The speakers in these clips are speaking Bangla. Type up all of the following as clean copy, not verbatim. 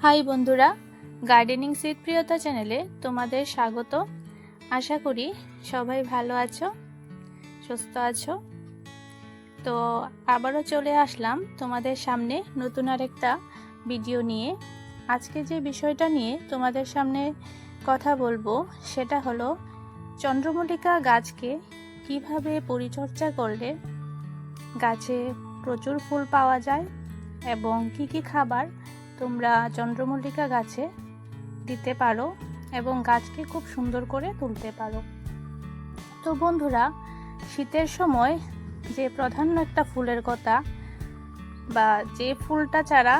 হাই বন্ধুরা, গার্ডেনিং সিড প্রিয়তা চ্যানেলে তোমাদের স্বাগত। আশা করি সবাই ভালো আছো, সুস্থ আছো। তো আবারও চলে আসলাম তোমাদের সামনে নতুন আরেকটা ভিডিও নিয়ে। আজকে যে বিষয়টা নিয়ে তোমাদের সামনে কথা বলবো সেটা হলো চন্দ্রমল্লিকা গাছকে কিভাবে পরিচর্যা করলে গাছে প্রচুর ফুল পাওয়া যায় এবং কি কি খাবার তোমরা চন্দ্রমল্লিকা গাছে দিতে পারো এবং গাছকে খুব সুন্দর করে তুলতে পারো। তো বন্ধুরা, শীতের সময় যে প্রাধান্য একটা ফুলের কথা, বা যে ফুলটা ছাড়া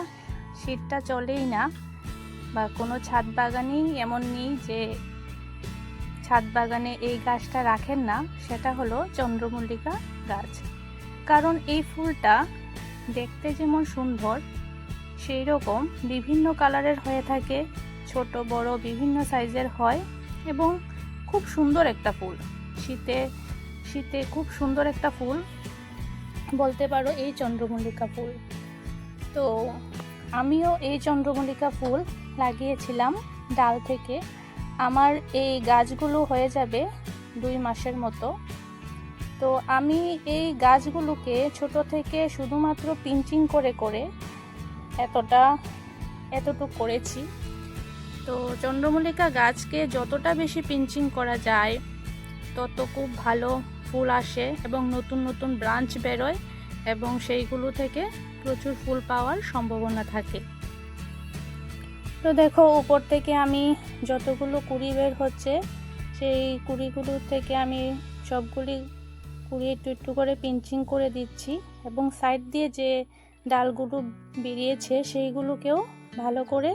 শীতটা চলেই না, বা কোনো ছাদ বাগানেই এমন নেই যে ছাদ বাগানে এই গাছটা রাখেন না, সেটা হলো চন্দ্রমল্লিকা গাছ। কারণ এই ফুলটা দেখতে যেমন সুন্দর, সেই রকম বিভিন্ন কালারের হয়ে থাকে, ছোট বড় বিভিন্ন সাইজের হয় এবং খুব সুন্দর একটা ফুল। শীতে খুব সুন্দর একটা ফুল বলতে পারো এই চন্দ্রমল্লিকা ফুল। তো আমিও এই চন্দ্রমল্লিকা ফুল লাগিয়েছিলাম ডাল থেকে। আমার এই গাছগুলো হয়ে যাবে 2 মাসের মতো। তো আমি এই গাছগুলোকে ছোট থেকে শুধুমাত্র পিঞ্চিং করে করে এতটুকু করেছি। তো চন্দ্রমল্লিকা গাছকে যতটা বেশি পিঞ্চিং করা যায় তত খুব ভালো ফুল আসে এবং নতুন নতুন ব্রাঞ্চ বেরোয় এবং সেইগুলো থেকে প্রচুর ফুল পাওয়ার সম্ভাবনা থাকে। তো দেখো, উপর থেকে আমি যতগুলো কুড়ি বের হচ্ছে, সেই কুড়িগুলো থেকে আমি সবগুলি কুড়ি একটু একটু করে পিঞ্চিং করে দিচ্ছি এবং সাইড দিয়ে যে ডালগুলো বেরিয়েছে সেইগুলোকেও ভালো করে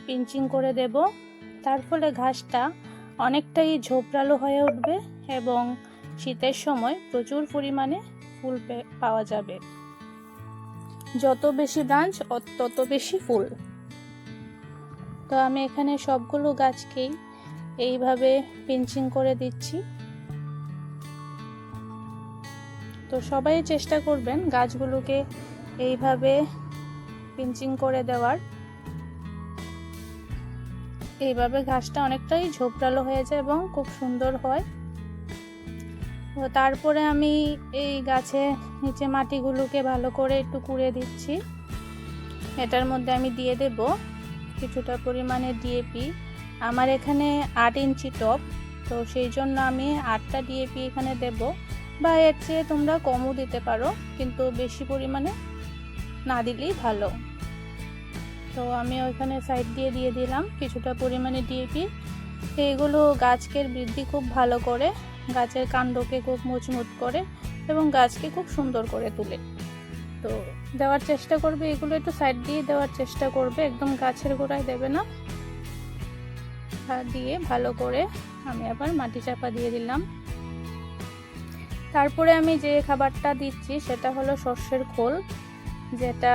পিঞ্চিং করে দেব। তার ফলে ঘাসটা অনেকটাই ঝোপড়ালো হয়ে উঠবে এবং শীতের সময় প্রচুর পরিমাণে ফুল পাওয়া যাবে। যত বেশি ব্রাঞ্চ তত বেশি ফুল। তো আমি এখানে সবগুলো গাছকেই এইভাবে পিঞ্চিং করে দিচ্ছি। তো সবাই চেষ্টা করবেন গাছগুলোকে এইভাবে পিঞ্চিং করে দেওয়ার। এইভাবে ঘাসটা অনেকটাই ঝোপড়ালো হয়ে যায় এবং খুব সুন্দর হয়। তো তারপরে আমি এই গাছে নিচে মাটিগুলোকে ভালো করে একটু কুড়ে দিচ্ছি। এটার মধ্যে আমি দিয়ে দেব কিছুটা পরিমাণে ডিএপি। আমার এখানে 8 ইঞ্চি টব, তো সেই জন্য আমি 8টা ডিএপি এখানে দেব, বা এর চেয়ে তোমরা কমও দিতে পারো, কিন্তু বেশি পরিমাণে না দিলেই ভালো। তো আমি ওইখানে সাইড দিয়ে দিলাম কিছুটা পরিমাণে ডিএপি। এইগুলো গাছকে বৃদ্ধি খুব ভালো করে, গাছের কাণ্ডকে খুব মজবুত করে এবং গাছকে খুব সুন্দর করে তোলে। তো দেওয়ার চেষ্টা করবে, এগুলো একটু সাইড দিয়ে দেওয়ার চেষ্টা করবে, একদম গাছের গোড়ায় দেবে না। দিয়ে ভালো করে আমি আবার মাটি চাপা দিয়ে দিলাম। তারপরে আমি যে খাবারটা দিচ্ছি সেটা হলো সর্ষের খোল, যেটা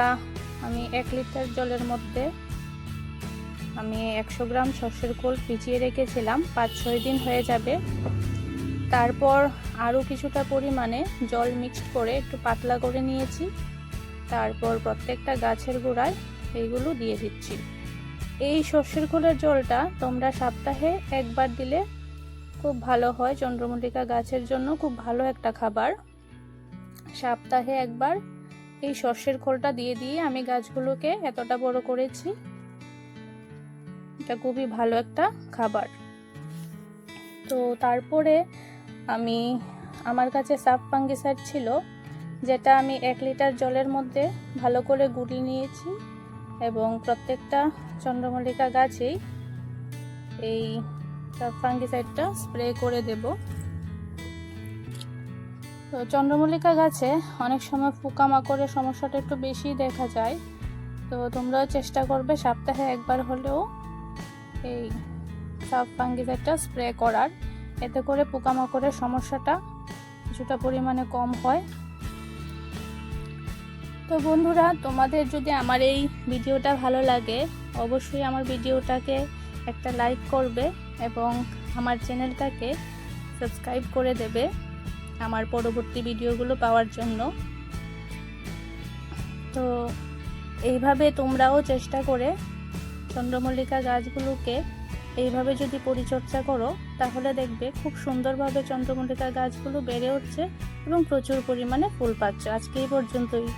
আমি 1 লিটার জলের মধ্যে আমি 100 গ্রাম সর্ষের খোল ভিজিয়ে রেখেছিলাম। 5-6 দিন হয়ে যাবে। তারপর আরও কিছুটা পরিমাণে জল মিক্সড করে একটু পাতলা করে নিয়েছি। তারপর প্রত্যেকটা গাছের গোড়ায় এইগুলো দিয়ে দিচ্ছি। এই সর্ষের খোলের জলটা তোমরা সপ্তাহে একবার দিলে খুব ভালো হয়। চন্দ্রমল্লিকা গাছের জন্য খুব ভালো একটা খাবার। সপ্তাহে একবার এই সর্ষের খোলটা দিয়ে দিয়ে আমি গাছগুলোকে এতটা বড় করেছি। এটা খুবই ভালো একটা খাবার। তো তারপরে আমার কাছে সাব ফাঙ্গিসাইড ছিল, যেটা আমি 1 লিটার জলের মধ্যে ভালো করে গুলিয়ে নিয়েছি এবং প্রত্যেকটা চন্দ্রমল্লিকা গাছেই এই সাব ফাঙ্গিসাইডটা স্প্রে করে দেব। তো চন্দ্রমল্লিকা গাছে অনেক সময় পোকামাকড়ের সমস্যাটা একটু বেশি দেখা যায়। তো তোমরাও চেষ্টা করবে সপ্তাহে একবার হলেও এই সাব ফাঙ্গিসাইডটা স্প্রে করার, এতে করে পোকামাকড়ের সমস্যাটা কিছুটা পরিমাণে কম হয়। তো বন্ধুরা, তোমাদের যদি আমার এই ভিডিওটা ভালো লাগে, অবশ্যই আমার ভিডিওটাকে একটা লাইক করবে এবং আমার চ্যানেলটাকে সাবস্ক্রাইব করে দেবে আমার পরবর্তী ভিডিওগুলো পাওয়ার জন্য। তো এইভাবে তোমরাও চেষ্টা করে চন্দ্রমল্লিকা গাছগুলোকে এইভাবে যদি পরিচর্যা করো তাহলে দেখবে খুব সুন্দরভাবে চন্দ্রমল্লিকা গাছগুলো বেড়ে উঠছে এবং প্রচুর পরিমাণে ফুল পাচ্ছ। আজকে এই পর্যন্তই।